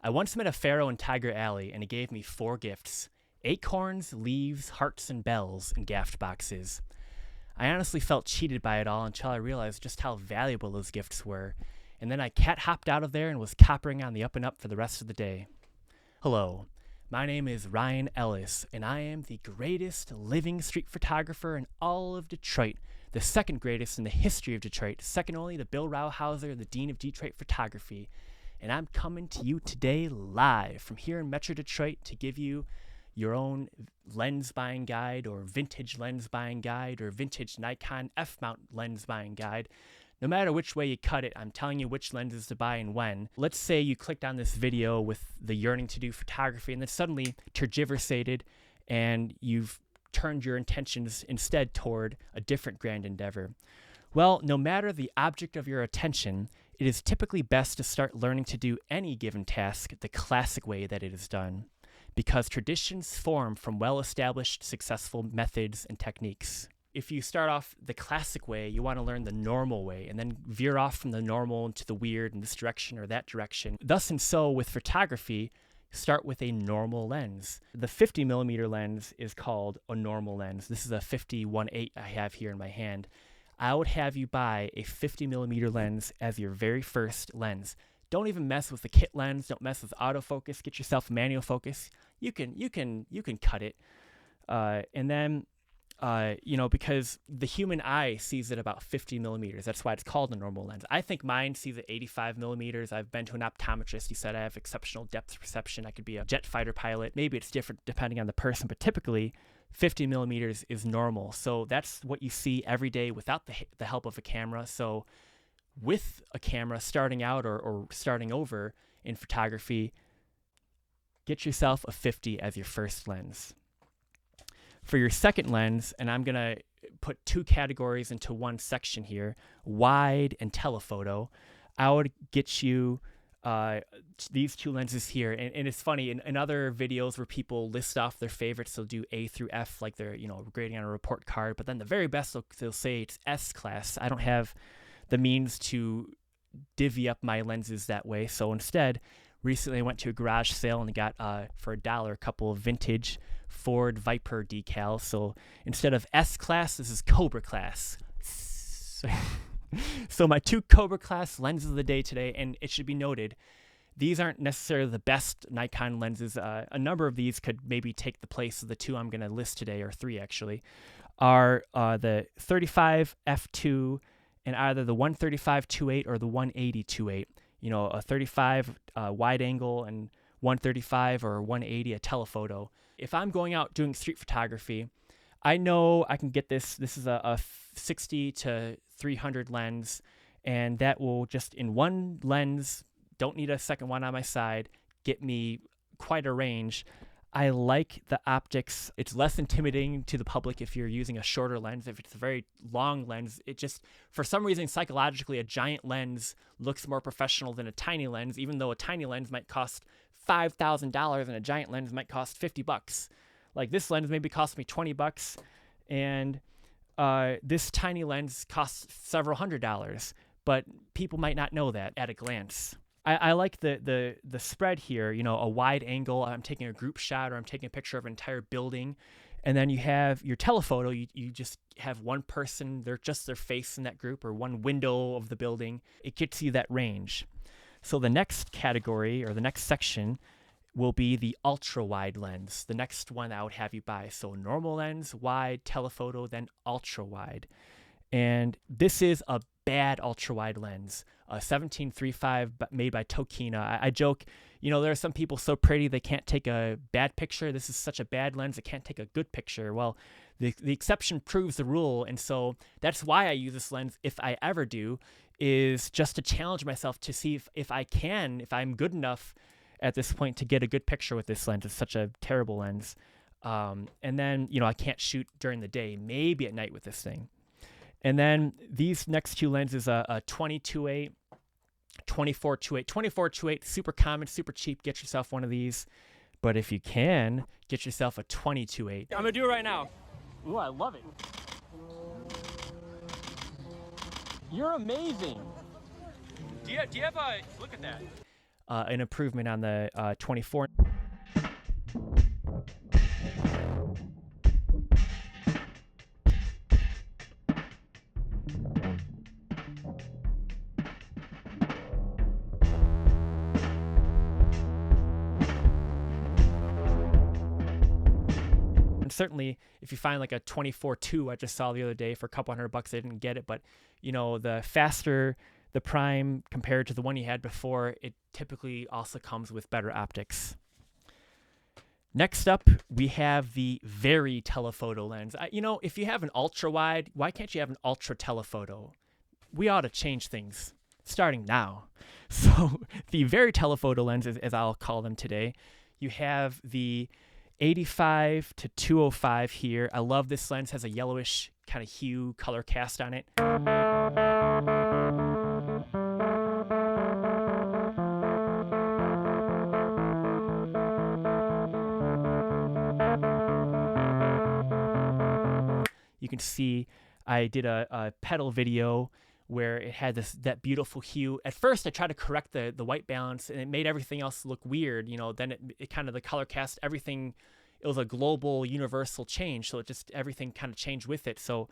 I once met a pharaoh in Tiger Alley, and he gave me 4 gifts: acorns, leaves, hearts, and bells in gaffed boxes. I honestly felt cheated by it all until I realized just how valuable those gifts were, and then I cat hopped out of there and was coppering on the up and up for the rest of the day. Hello, my name is Ryan Ellis, and I am the greatest living street photographer in all of Detroit, the second greatest in the history of Detroit, second only to Bill Rauhauser, the Dean of Detroit Photography. And I'm coming to you today live from here in Metro Detroit to give you your own lens buying guide, or vintage lens buying guide, or vintage Nikon F-mount lens buying guide. No matter which way you cut it, I'm telling you which lenses to buy and when. Let's say you clicked on this video with the yearning to do photography and then suddenly tergiversated and you've turned your intentions instead toward a different grand endeavor. Well, no matter the object of your attention, it is typically best to start learning to do any given task the classic way that it is done, because traditions form from well-established successful methods and techniques. If you start off the classic way, you want to learn the normal way and then veer off from the normal into the weird in this direction or that direction. Thus and so with photography, start with a normal lens. The 50mm lens is called a normal lens. This is a 50-1.8 I have here in my hand. I would have you buy a 50mm lens as your very first lens. Don't even mess with the kit lens. Don't mess with autofocus. Get yourself manual focus. You can cut it, and then because the human eye sees it about 50mm. That's why it's called a normal lens. I think mine sees it 85mm. I've been to an optometrist. He said I have exceptional depth perception. I could be a jet fighter pilot. Maybe it's different depending on the person, but typically 50mm is normal. So that's what you see every day without the help of a camera. So with a camera, starting out or starting over in photography, get yourself a 50 as your first lens. For your second lens, and I'm going to put 2 categories into one section here, wide and telephoto, I would get you these 2 lenses here. And it's funny, in other videos where people list off their favorites, they'll do A through F like they're grading on a report card, but then the very best they'll say it's S class. I don't have the means to divvy up my lenses that way, so instead recently I went to a garage sale and got for $1 a couple of vintage Ford Viper decals. So instead of S class, this is Cobra class. So my 2 Cobra class lenses of the day today, and it should be noted, these aren't necessarily the best Nikon lenses. A number of these could maybe take the place of the 2 I'm going to list today, or 3 actually, are the 35 f2 and either the 135-2.8 or the 180-2.8. A 35 wide angle and 135 or 180 a telephoto. If I'm going out doing street photography, I know I can get this. This is a 60 to 300 lens, and that will just in one lens, don't need a second one on my side, get me quite a range. I like the optics. It's less intimidating to the public if you're using a shorter lens. If it's a very long lens, it just, for some reason, psychologically, a giant lens looks more professional than a tiny lens, even though a tiny lens might cost $5,000 and a giant lens might cost $50. Like this lens maybe cost me $20, and this tiny lens costs several $100s, but people might not know that at a glance. I like the spread here, a wide angle. I'm taking a group shot or I'm taking a picture of an entire building. And then you have your telephoto. You just have one person, they're just their face in that group, or one window of the building. It gets you that range. So the next category or the next section will be the ultra wide lens. The next one I would have you buy. So normal lens, wide, telephoto, then ultra wide. And this is a bad ultra wide lens, a 17-35 made by Tokina. I joke, there are some people so pretty they can't take a bad picture. This is such a bad lens, it can't take a good picture. Well, the exception proves the rule, and so that's why I use this lens, if I ever do, is just to challenge myself to see if I'm good enough at this point to get a good picture with this lens. It's such a terrible lens. And then, I can't shoot during the day, maybe at night with this thing. And then these next 2 lenses, a 20-2.8, 24-2.8. 24-2.8, super common, super cheap. Get yourself one of these. But if you can, get yourself a 20-2.8. I'm going to do it right now. Ooh, I love it. You're amazing. Do you have a, look at that. an improvement on the 24. And certainly, if you find like a 24-2, I just saw the other day for a couple $100, I didn't get it, but you know, the faster the prime compared to the one you had before, it typically also comes with better optics. Next up, we have the very telephoto lens. You know, if you have an ultra wide, why can't you have an ultra telephoto? We ought to change things starting now. So the very telephoto lenses, as I'll call them today, you have the 85 to 205 here. I love this lens, has a yellowish kind of hue color cast on it. You can see I did a pedal video where it had that beautiful hue. At first, I tried to correct the white balance, and it made everything else look weird. You know, then it kind of, the color cast, everything, it was a global, universal change. So it just, everything kind of changed with it. So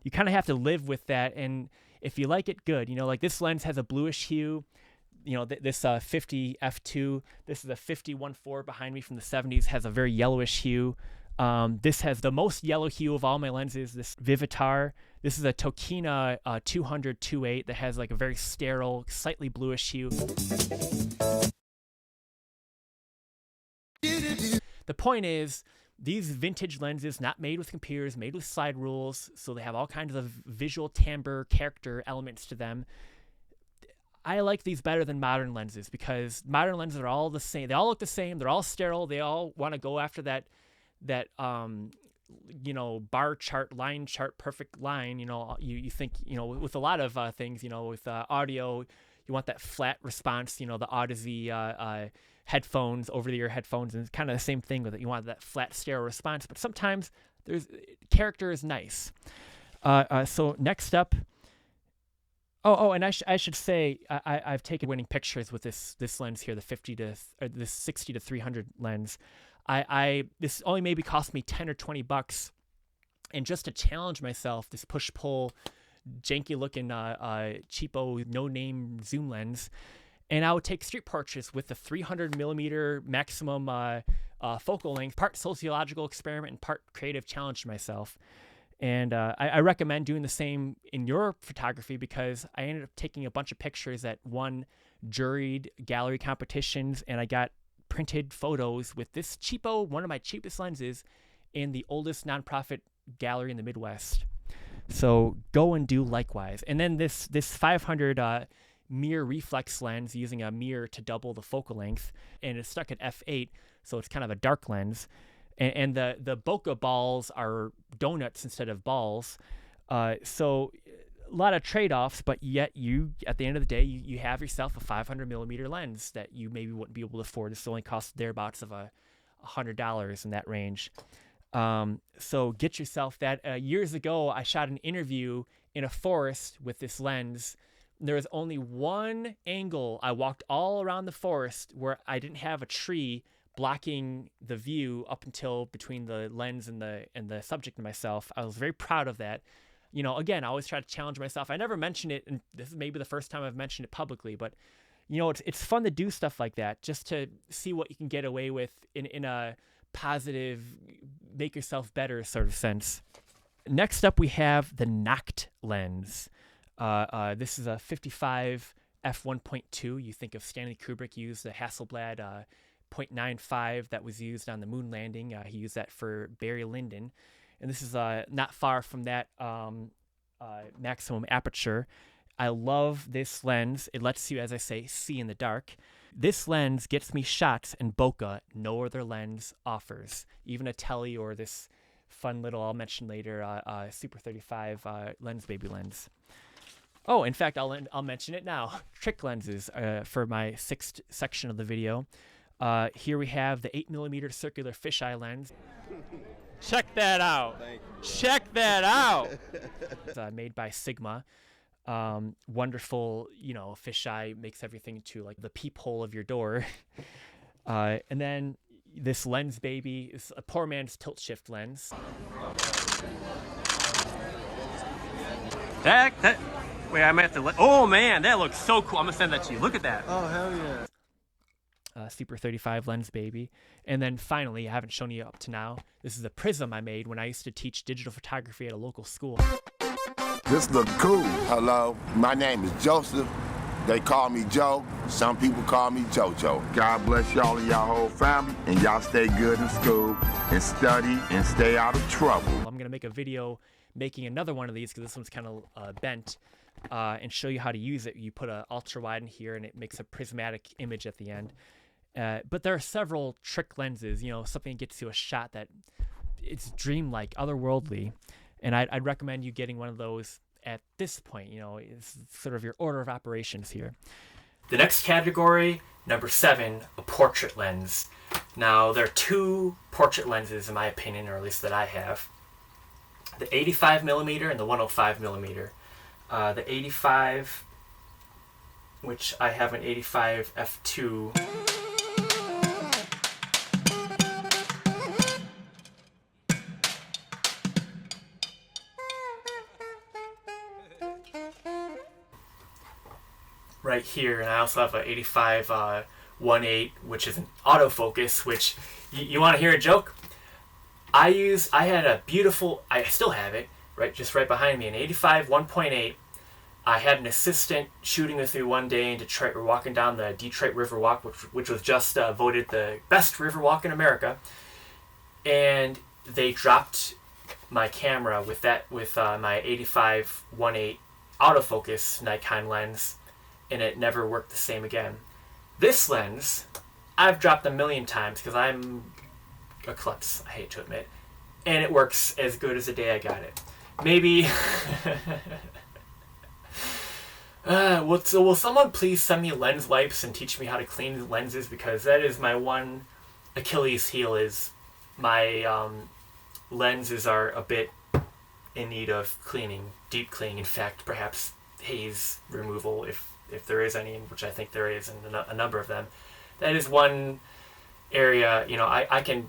you kind of have to live with that. And if you like it, good. You know, like this lens has a bluish hue. You know, this 50 f2, this is a 50 1.4 behind me from the 70s, has a very yellowish hue. This has the most yellow hue of all my lenses, this Vivitar. This is a Tokina 200 2.8 that has like a very sterile, slightly bluish hue. The point is, these vintage lenses, not made with computers, made with slide rules, so they have all kinds of visual timbre, character elements to them. I like these better than modern lenses because modern lenses are all the same. They all look the same. They're all sterile. They all want to go after that you know, bar chart, line chart, perfect line. You know, you think, you know, with a lot of things, you know, with audio, you want that flat response, you know, the Odyssey headphones, over-the-ear headphones, and it's kind of the same thing with it. You want that flat stereo response, but sometimes character is nice. So next up, and I should say I've taken winning pictures with this lens here, this 60 to 300 lens. This only maybe cost me $10 or $20, and just to challenge myself, this push-pull, janky-looking cheapo, no-name zoom lens, and I would take street portraits with the 300 millimeter maximum focal length, part sociological experiment and part creative challenge to myself. And I recommend doing the same in your photography because I ended up taking a bunch of pictures at won juried gallery competitions, and I got printed photos with this cheapo, one of my cheapest lenses, in the oldest nonprofit gallery in the Midwest. So go and do likewise. And then this 500 mirror reflex lens using a mirror to double the focal length, and it's stuck at f8, so it's kind of a dark lens. And the bokeh balls are donuts instead of balls. So a lot of trade-offs, but yet at the end of the day, you have yourself a 500 millimeter lens that you maybe wouldn't be able to afford. This only costs thereabouts of $100 in that range. So get yourself that. Years ago, I shot an interview in a forest with this lens. There was only one angle. I walked all around the forest where I didn't have a tree blocking the view up until between the lens and the subject and myself. I was very proud of that. You know, again, I always try to challenge myself. I never mention it, and this is maybe the first time I've mentioned it publicly, but you know, it's fun to do stuff like that just to see what you can get away with in a positive, make yourself better sort of sense. Next up, we have the Noct lens. This is a 55 f1.2. You think of Stanley Kubrick used the Hasselblad 0.95 that was used on the moon landing. He used that for Barry Lyndon. And this is not far from that maximum aperture. I love this lens. It lets you, as I say, see in the dark. This lens gets me shots in bokeh no other lens offers. Even a tele or this fun little, I'll mention later, Super 35 lens baby lens. Oh, in fact, I'll mention it now. Trick lenses for my sixth section of the video. Here we have the 8mm circular fisheye lens. Check that out. Check that out. It's made by Sigma. wonderful, you know, fisheye, makes everything to like the peephole of your door. And then this lens baby is a poor man's tilt shift lens. Wait, I might have to oh man, that looks so cool. I'm gonna send that to you. Look at that. Oh, hell yeah. Super 35 lens baby. And then finally, I haven't shown you up to now, this is a prism I made when I used to teach digital photography at a local school. This look cool. Hello, my name is Joseph. They call me Joe. Some people call me JoJo. God bless y'all and y'all whole family, and y'all stay good in school and study and stay out of trouble. I'm gonna make a video making another one of these because this one's kind of bent, and show you how to use it. You put an ultra wide in here and it makes a prismatic image at the end. But there are several trick lenses, you know, something that gets you a shot that it's dreamlike, otherworldly. And I'd recommend you getting one of those at this point. You know, it's sort of your order of operations here. The next category, number 7, a portrait lens. Now, there are 2 portrait lenses, in my opinion, or at least that I have. The 85mm and the 105mm. The 85, which I have an 85 f2. Right here, and I also have an 85 1.8, which is an autofocus, which you want to hear a joke? I had a beautiful, I still have it, just right behind me, an 85 1.8. I had an assistant shooting with me one day in Detroit. We're walking down the Detroit River Walk, which was just voted the best river walk in America. And they dropped my camera with my 85 1.8 autofocus Nikon lens, and it never worked the same again. This lens, I've dropped a million times because I'm a klutz, I hate to admit, and it works as good as the day I got it. Maybe... will someone please send me lens wipes and teach me how to clean lenses, because that is my one Achilles heel, is my lenses are a bit in need of cleaning, deep cleaning. In fact, perhaps haze removal, if there is any, which I think there is, and a number of them. That is one area, you know, I can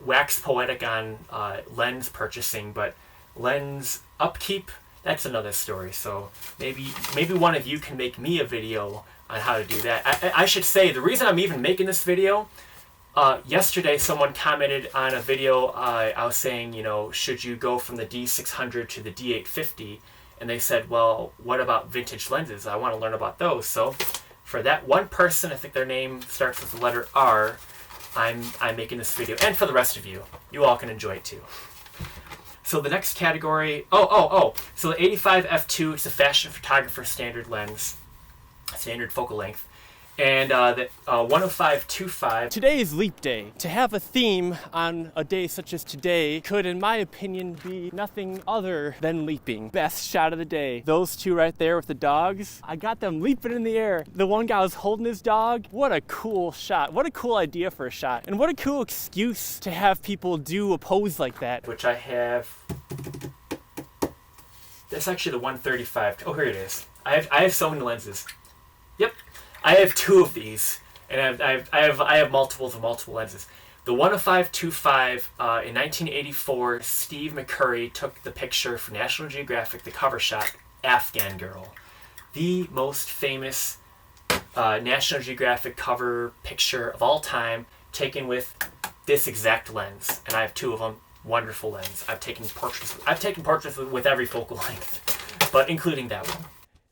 wax poetic on lens purchasing, but lens upkeep, that's another story. So maybe one of you can make me a video on how to do that. I should say, the reason I'm even making this video, yesterday someone commented on a video I was saying, you know, should you go from the D600 to the D850? And they said, well, what about vintage lenses? I want to learn about those. So for that one person, I think their name starts with the letter R, I'm making this video. And for the rest of you, you all can enjoy it too. So the next category, so the 85 f2, it's a fashion photographer standard lens, standard focal length. And the 105-25. Today is Leap Day. To have a theme on a day such as today could, in my opinion, be nothing other than leaping. Best shot of the day. Those two right there with the dogs, I got them leaping in the air. The one guy was holding his dog. What a cool shot. What a cool idea for a shot. And what a cool excuse to have people do a pose like that. Which I have. That's actually the 135. Oh, here it is. I have so many lenses. Yep. I have 2 of these, and I have multiples of multiple lenses. The 105-25, in 1984, Steve McCurry took the picture for National Geographic, the cover shot, Afghan Girl. The most famous National Geographic cover picture of all time, taken with this exact lens. And I have 2 of them. Wonderful lens. I've taken portraits with every focal length, but including that one.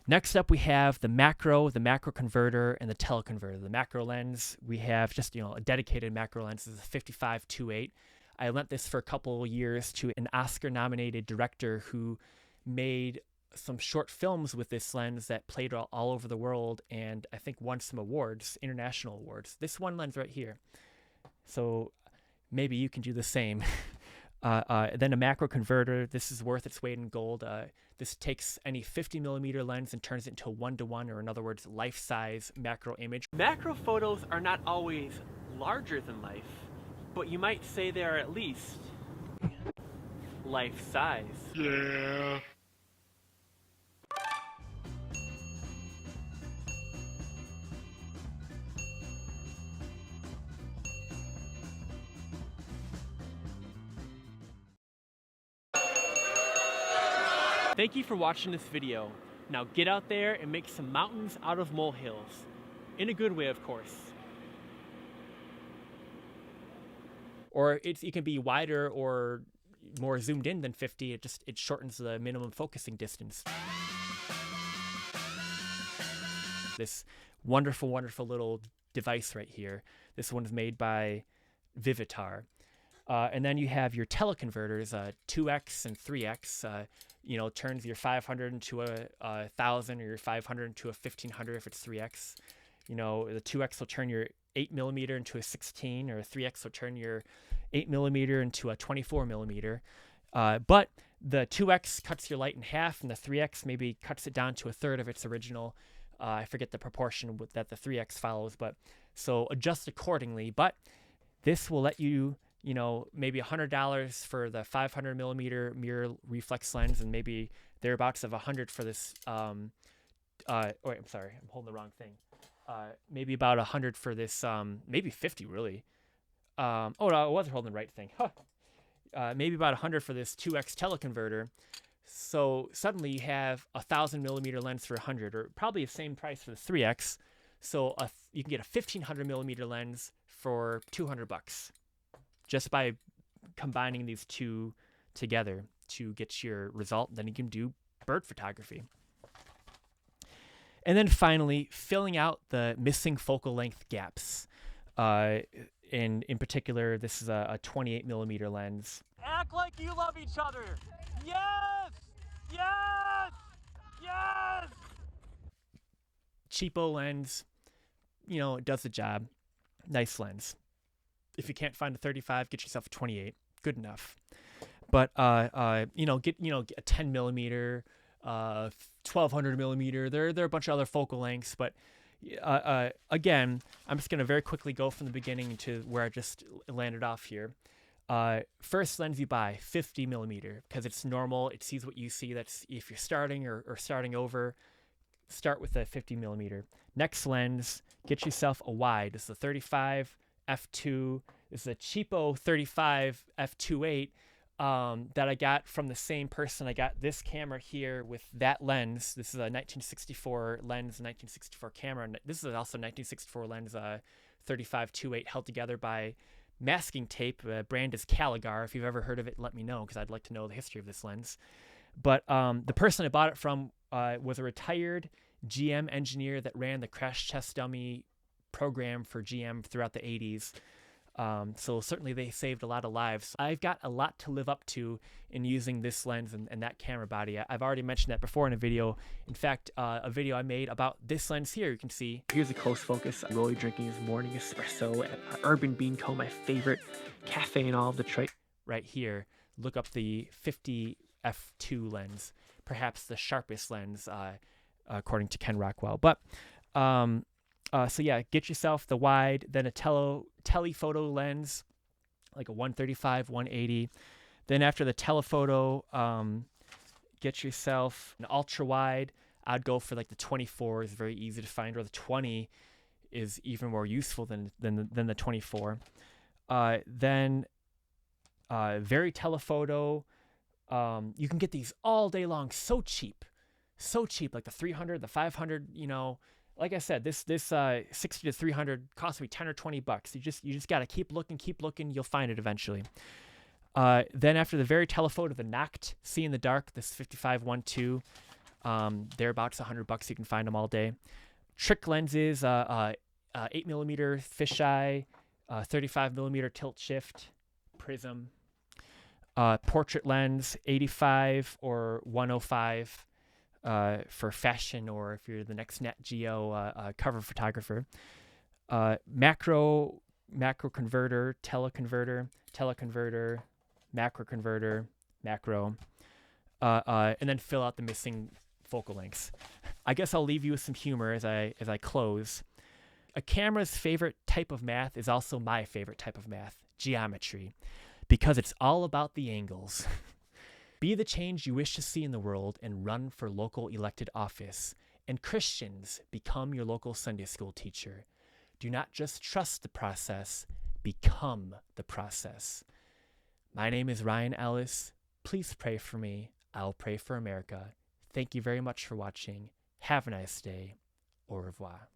Next up, we have the macro converter, and the teleconverter. The macro lens, we have just, you know, a dedicated macro lens. This is a 55-2.8. I lent this for a couple of years to an Oscar-nominated director who made some short films with this lens that played all over the world, and I think won some awards, international awards. This one lens right here. So maybe you can do the same. Then a macro converter. This is worth its weight in gold. This takes any 50mm lens and turns it into a 1:1, or in other words, life-size macro image. Macro photos are not always larger than life, but you might say they are at least life-size. Yeah. Thank you for watching this video. Now get out there and make some mountains out of molehills. In a good way, of course. Or it can be wider or more zoomed in than 50. It shortens the minimum focusing distance. This wonderful, wonderful little device right here. This one is made by Vivitar. And then you have your teleconverters, 2x and 3x. Turns your 500 into a 1000 or your 500 into a 1500 if it's 3x. The 2x will turn your 8mm into a 16, or a 3x will turn your 8mm into a 24mm. But the 2x cuts your light in half, and the 3x maybe cuts it down to a third of its original. I forget the proportion that the 3x follows, but so adjust accordingly. But this will let you, maybe $100 for the 500mm mirror reflex lens, and maybe thereabouts of 100 for this. I'm sorry, I'm holding the wrong thing. Maybe about 100 for this, maybe 50 really. No, I wasn't holding the right thing. Maybe about 100 for this 2x teleconverter. So suddenly you have a 1000mm lens for 100, or probably the same price for the 3x. So you can get a 1500mm lens for $200 just by combining these two together to get your result. Then you can do bird photography. And then finally, filling out the missing focal length gaps. In particular, this is a 28mm lens. Act like you love each other. Yes! Yes! Yes! Cheapo lens, it does the job. Nice lens. If you can't find a 35, get yourself a 28. Good enough. But get a 10mm, 1200mm. There are a bunch of other focal lengths, but again, I'm just gonna very quickly go from the beginning to where I just landed off here. First lens you buy, 50mm, because it's normal. It sees what you see. That's if you're starting or starting over, start with a 50mm. Next lens, get yourself a wide. This is a 35 f2. This is a cheapo 35 f2.8 that I got from the same person. I got this camera here with that lens. This is a 1964 lens, 1964 camera. This is also 1964 lens, 35 2.8 held together by masking tape. Brand is Caligar. If you've ever heard of it, let me know, because I'd like to know the history of this lens. But the person I bought it from was a retired GM engineer that ran the crash test dummy program for GM throughout the 80s. So certainly they saved a lot of lives. I've got a lot to live up to in using this lens and that camera body. I've already mentioned that before in a video. In fact, a video I made about this lens here, you can see. Here's a close focus. I'm really drinking his morning espresso at Urban Bean Co., my favorite cafe in all of Detroit. Right here, look up the 50 f2 lens, perhaps the sharpest lens, according to Ken Rockwell. But so yeah, get yourself the wide, then a telephoto lens, like a 135, 180. Then after the telephoto, get yourself an ultra wide. I'd go for like the 24 is very easy to find, or the 20 is even more useful than the 24. Then very telephoto. You can get these all day long, so cheap, like the 300, the 500. Like I said, this 60 to 300 costs me 10 or 20 bucks. You just got to keep looking. You'll find it eventually. Then after the very telephoto, the Noct See in the Dark, this 55-1.2, thereabouts $100. You can find them all day. Trick lenses, 8mm fisheye, 35mm tilt shift, prism, portrait lens, 85 or 105. For fashion, or if you're the next Nat Geo cover photographer. Macro converter, teleconverter, macro converter, macro, and then fill out the missing focal lengths. I guess I'll leave you with some humor as I close. A camera's favorite type of math is also my favorite type of math, geometry, because it's all about the angles. Be the change you wish to see in the world and run for local elected office. And Christians, become your local Sunday school teacher. Do not just trust the process, become the process. My name is Ryan Ellis. Please pray for me. I'll pray for America. Thank you very much for watching. Have a nice day. Au revoir.